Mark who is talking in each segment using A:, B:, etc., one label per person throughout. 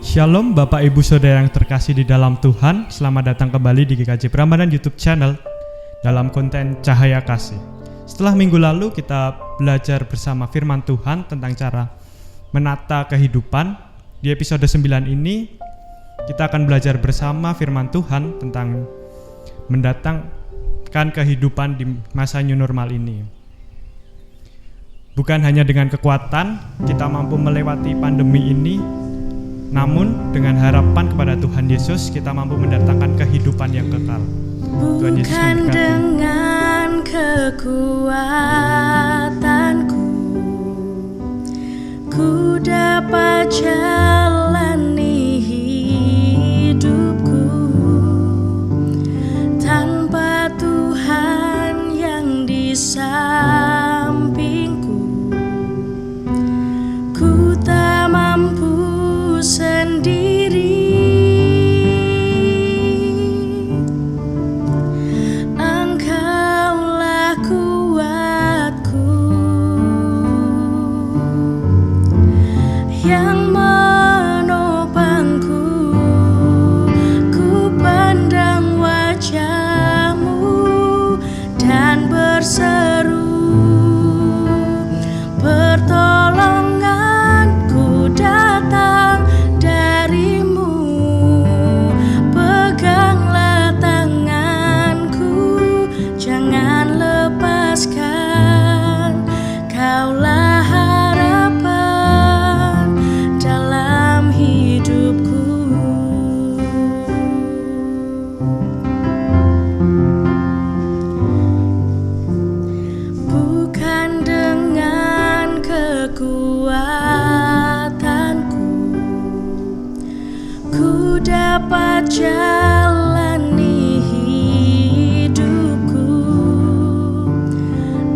A: Shalom Bapak Ibu Saudara yang terkasih di dalam Tuhan. Selamat datang kembali di GKJ Prambanan YouTube channel dalam konten Cahaya Kasih. Setelah minggu lalu kita belajar bersama firman Tuhan tentang cara menata kehidupan. Di episode 9 ini kita akan belajar bersama firman Tuhan tentang mendatangkan kehidupan di masa new normal ini. Bukan hanya dengan kekuatan kita mampu melewati pandemi ini, namun dengan harapan kepada Tuhan Yesus kita mampu mendatangkan kehidupan yang kekal. Tuhan Yesus
B: Bukan dengan kekuatanku ku dapat jalani hidupku tanpa Tuhan yang di sampingku. Ku tak mampu sendiri, Engkaulah kuatku yang menopangku. Ku pandang wajah-Mu dan berseru, pertolonganku datang dari-Mu. Peganglah tanganku, jangan lepaskan. Kaulah harapan dalam hidupku. Bukan dengan kekuatanku ku dapat jalani hidupku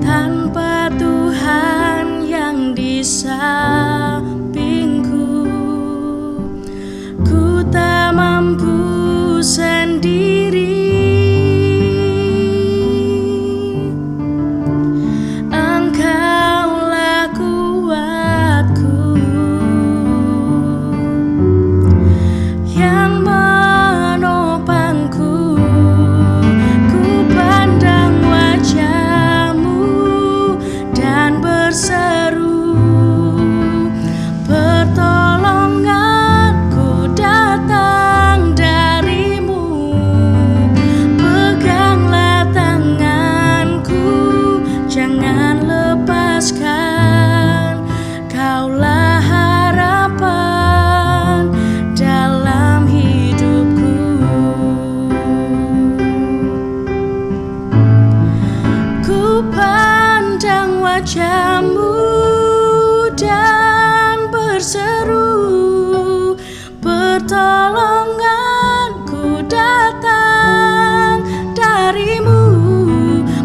B: tanpa Tuhan yang di sampingku. Ku tak mampu sendiri, Engkaulah kuatku yang menopangku. Ku pandang wajah-Mu dan berseru, pertolonganku datang dari-Mu. Peganglah tanganku, jangan lepaskan. Kaulah harapan dalam hidupku. Ku pandang wajah-Mu dan berseru, pertolonganku datang dari-Mu.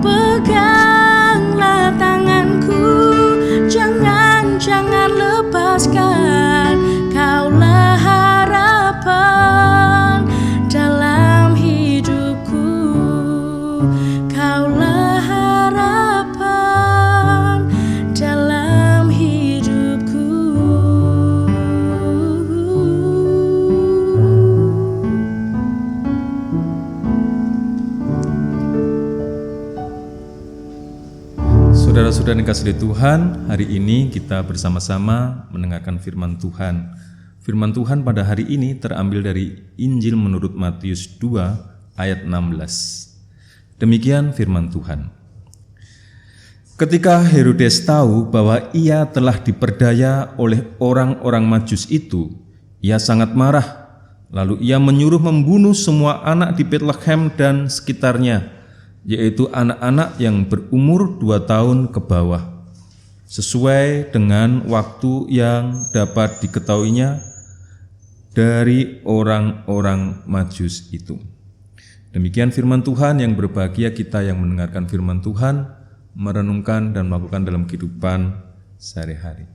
B: Peganglah tanganku, jangan lepaskan. Kaulah harapan dalam hidupku. Kaulah harapan dalam hidupku.
C: Saudara-saudara yang kasih di Tuhan, hari ini kita bersama-sama mendengarkan firman Tuhan. Firman Tuhan pada hari ini terambil dari Injil menurut Matius 2 ayat 16. Demikian firman Tuhan. Ketika Herodes tahu bahwa ia telah diperdaya oleh orang-orang Majus itu, ia sangat marah. Lalu ia menyuruh membunuh semua anak di Betlehem dan sekitarnya, yaitu anak-anak yang berumur 2 tahun ke bawah, sesuai dengan waktu yang dapat diketahuinya dari orang-orang Majus itu. Demikian firman Tuhan. Yang berbahagia kita yang mendengarkan firman Tuhan, merenungkan dan melakukan dalam kehidupan sehari-hari.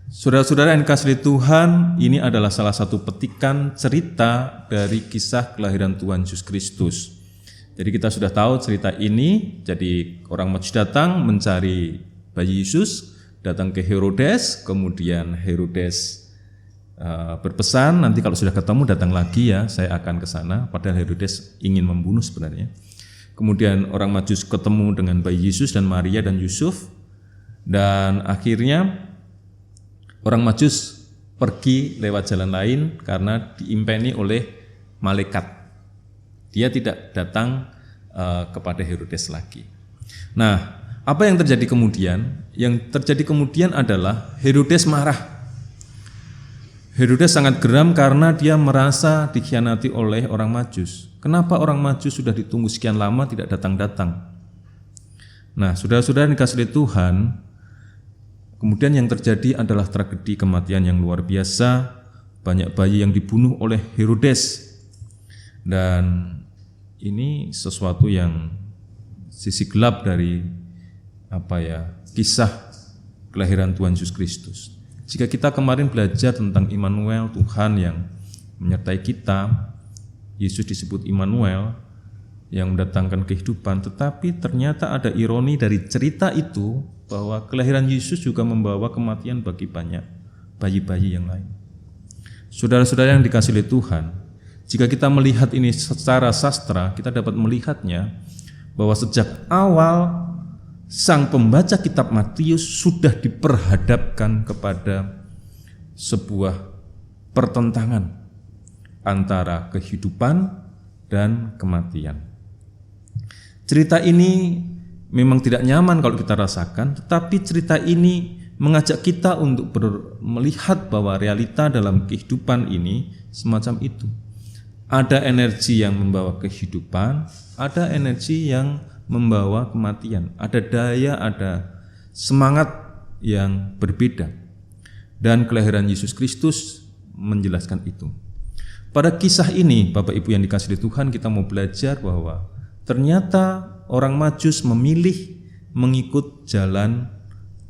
C: Saudara-saudara yang kasih Tuhan, ini adalah salah satu petikan cerita dari kisah kelahiran Tuhan Yesus Kristus. Jadi kita sudah tahu cerita ini. Jadi orang Majus datang mencari bayi Yesus, datang ke Herodes, kemudian Herodes berpesan, nanti kalau sudah ketemu datang lagi ya, saya akan ke sana. Padahal Herodes ingin membunuh sebenarnya. Kemudian orang Majus ketemu dengan bayi Yesus dan Maria dan Yusuf, dan akhirnya orang Majus pergi lewat jalan lain karena diimpeni oleh malaikat. Dia tidak datang kepada Herodes lagi. Nah, apa yang terjadi kemudian? Yang terjadi kemudian adalah Herodes marah. Herodes sangat geram karena dia merasa dikhianati oleh orang Majus. Kenapa orang Majus sudah ditunggu sekian lama tidak datang-datang? Nah, saudara-saudara yang dikasihi Tuhan, kemudian yang terjadi adalah tragedi kematian yang luar biasa. Banyak bayi yang dibunuh oleh Herodes. Dan ini sesuatu yang sisi gelap dari kisah kelahiran Tuhan Yesus Kristus. Jika kita kemarin belajar tentang Immanuel, Tuhan yang menyertai kita, Yesus disebut Immanuel yang mendatangkan kehidupan, tetapi ternyata ada ironi dari cerita itu bahwa kelahiran Yesus juga membawa kematian bagi banyak bayi-bayi yang lain. Saudara-saudara yang dikasihi Tuhan, jika kita melihat ini secara sastra, kita dapat melihatnya bahwa sejak awal sang pembaca kitab Matius sudah diperhadapkan kepada sebuah pertentangan antara kehidupan dan kematian. Cerita ini memang tidak nyaman kalau kita rasakan, tetapi cerita ini mengajak kita untuk melihat bahwa realita dalam kehidupan ini semacam itu. Ada energi yang membawa kehidupan, ada energi yang membawa kematian. Ada daya, ada semangat yang berbeda. Dan kelahiran Yesus Kristus menjelaskan itu. Pada kisah ini, Bapak Ibu yang dikasihi Tuhan, kita mau belajar bahwa ternyata orang Majus memilih mengikut jalan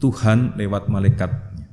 C: Tuhan lewat malaikatnya.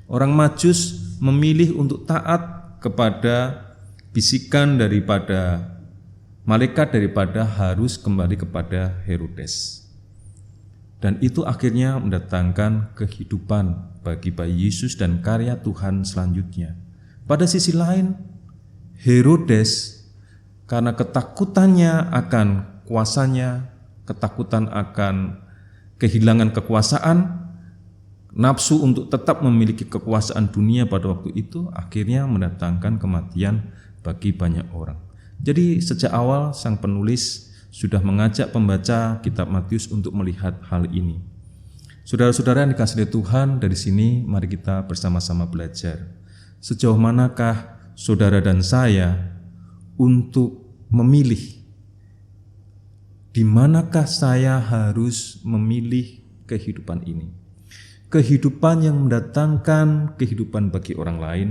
C: Orang Majus memilih untuk taat kepada bisikan daripada malaikat daripada harus kembali kepada Herodes. Dan itu akhirnya mendatangkan kehidupan bagi bayi Yesus dan karya Tuhan selanjutnya. Pada sisi lain, Herodes karena ketakutannya akan kuasanya, ketakutan akan kehilangan kekuasaan, nafsu untuk tetap memiliki kekuasaan dunia pada waktu itu, akhirnya mendatangkan kematian bagi banyak orang. Jadi sejak awal sang penulis sudah mengajak pembaca kitab Matius untuk melihat hal ini. Saudara-saudara yang dikasihi Tuhan, dari sini mari kita bersama-sama belajar. Sejauh manakah saudara dan saya untuk memilih? Di manakah saya harus memilih kehidupan ini? Kehidupan yang mendatangkan kehidupan bagi orang lain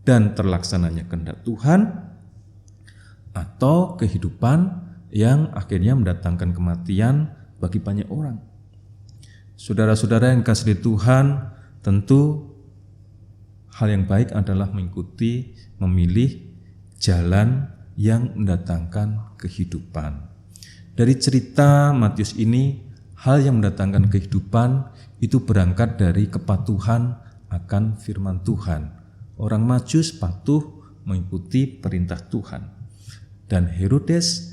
C: dan terlaksananya kehendak Tuhan, atau kehidupan yang akhirnya mendatangkan kematian bagi banyak orang. Saudara-saudara yang dikasihi Tuhan, tentu hal yang baik adalah mengikuti, memilih jalan yang mendatangkan kehidupan. Dari cerita Matius ini, hal yang mendatangkan kehidupan itu berangkat dari kepatuhan akan firman Tuhan. Orang Majus patuh mengikuti perintah Tuhan. Dan Herodes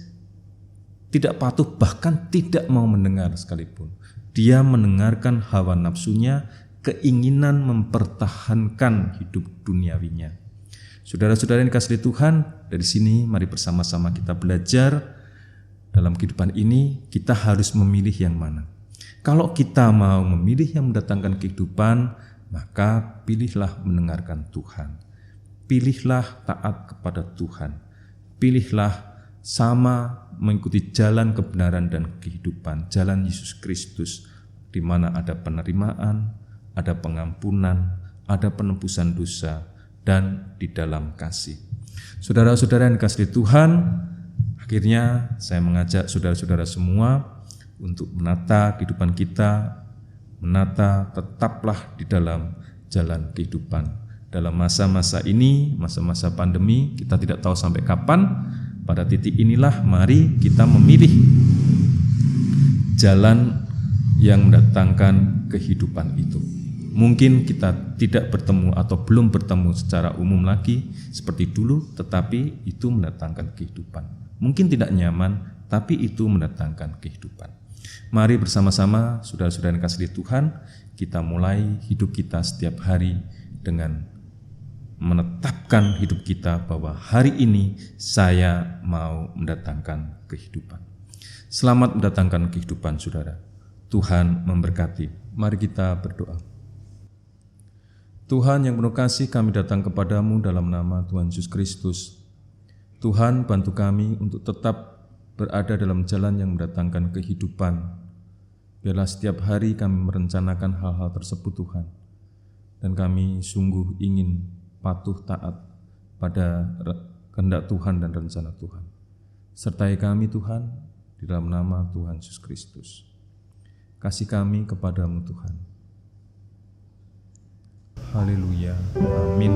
C: tidak patuh, bahkan tidak mau mendengar sekalipun. Dia mendengarkan hawa nafsunya, keinginan mempertahankan hidup duniawinya. Saudara-saudara yang dikasihi Tuhan, dari sini mari bersama-sama kita belajar dalam kehidupan ini kita harus memilih yang mana. Kalau kita mau memilih yang mendatangkan kehidupan, maka pilihlah mendengarkan Tuhan. Pilihlah taat kepada Tuhan. Pilihlah sama mengikuti jalan kebenaran dan kehidupan, jalan Yesus Kristus, di mana ada penerimaan, ada pengampunan, ada penebusan dosa, dan di dalam kasih. Saudara-saudara yang dikasihi Tuhan, akhirnya saya mengajak saudara-saudara semua untuk menata kehidupan kita, menata tetaplah di dalam jalan kehidupan. Dalam masa-masa ini, masa-masa pandemi, kita tidak tahu sampai kapan. Pada titik inilah mari kita memilih jalan yang mendatangkan kehidupan itu. Mungkin kita tidak bertemu atau belum bertemu secara umum lagi seperti dulu, tetapi itu mendatangkan kehidupan. Mungkin tidak nyaman, tapi itu mendatangkan kehidupan. Mari bersama-sama saudara-saudara yang kasih di Tuhan, kita mulai hidup kita setiap hari dengan menetapkan hidup kita bahwa hari ini saya mau mendatangkan kehidupan. Selamat mendatangkan kehidupan, saudara. Tuhan memberkati. Mari kita berdoa. Tuhan yang penuh kasih, kami datang kepadamu dalam nama Tuhan Yesus Kristus. Tuhan, bantu kami untuk tetap berada dalam jalan yang mendatangkan kehidupan. Biarlah setiap hari kami merencanakan hal-hal tersebut, Tuhan. Dan kami sungguh ingin patuh taat pada kehendak Tuhan dan rencana Tuhan. Sertai kami, Tuhan, di dalam nama Tuhan Yesus Kristus. Kasih kami kepadamu, Tuhan. Haleluya. Amin.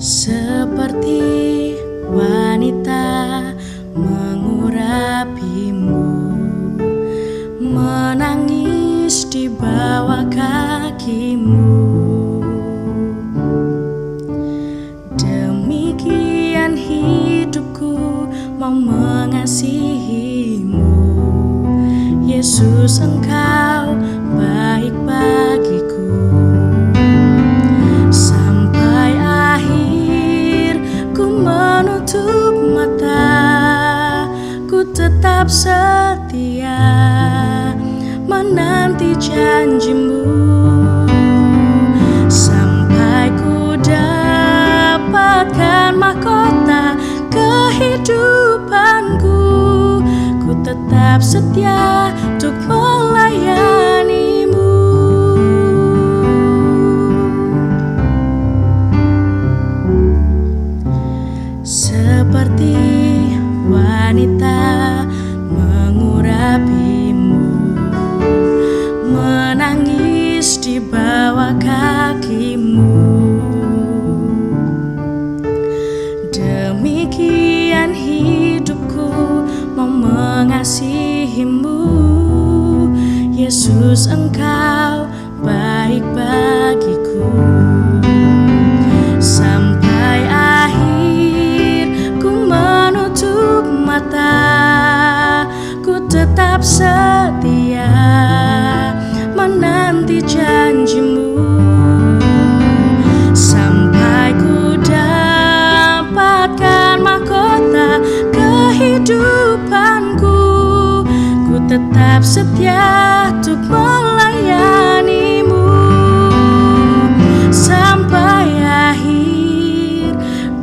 B: Seperti wanita mengurapimu, menangis di bawah kakimu. Demikian hidupku mau mengasihimu. Yesus, Engkau baik bagiku. Sampai akhir ku menutup mata, ku tetap setia menanti janjimu. Sampai ku dapatkan mahkota kehidupanku, ku tetap setia untuk melayanimu. Seperti wanita mengurapimu, menangis di bawah kakimu. Demikian hidupku mau mengasihimu. Yesus, Engkau baik bagiku. Sampai akhir ku menutup mata, ku tetap setia menanti janjimu. Sampai ku dapatkan mahkota kehidupanku, ku tetap setia untuk melayanimu. Sampai akhir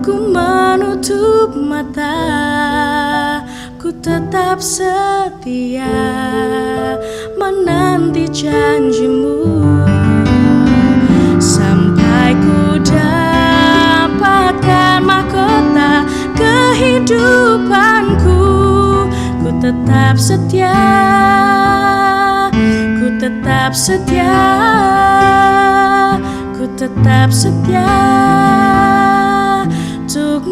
B: ku menutup mata, ku tetap setia menanti janjimu. Sampai ku dapatkan mahkota kehidupanku, ku tetap setia, ku tetap setia, ku tetap setia untuk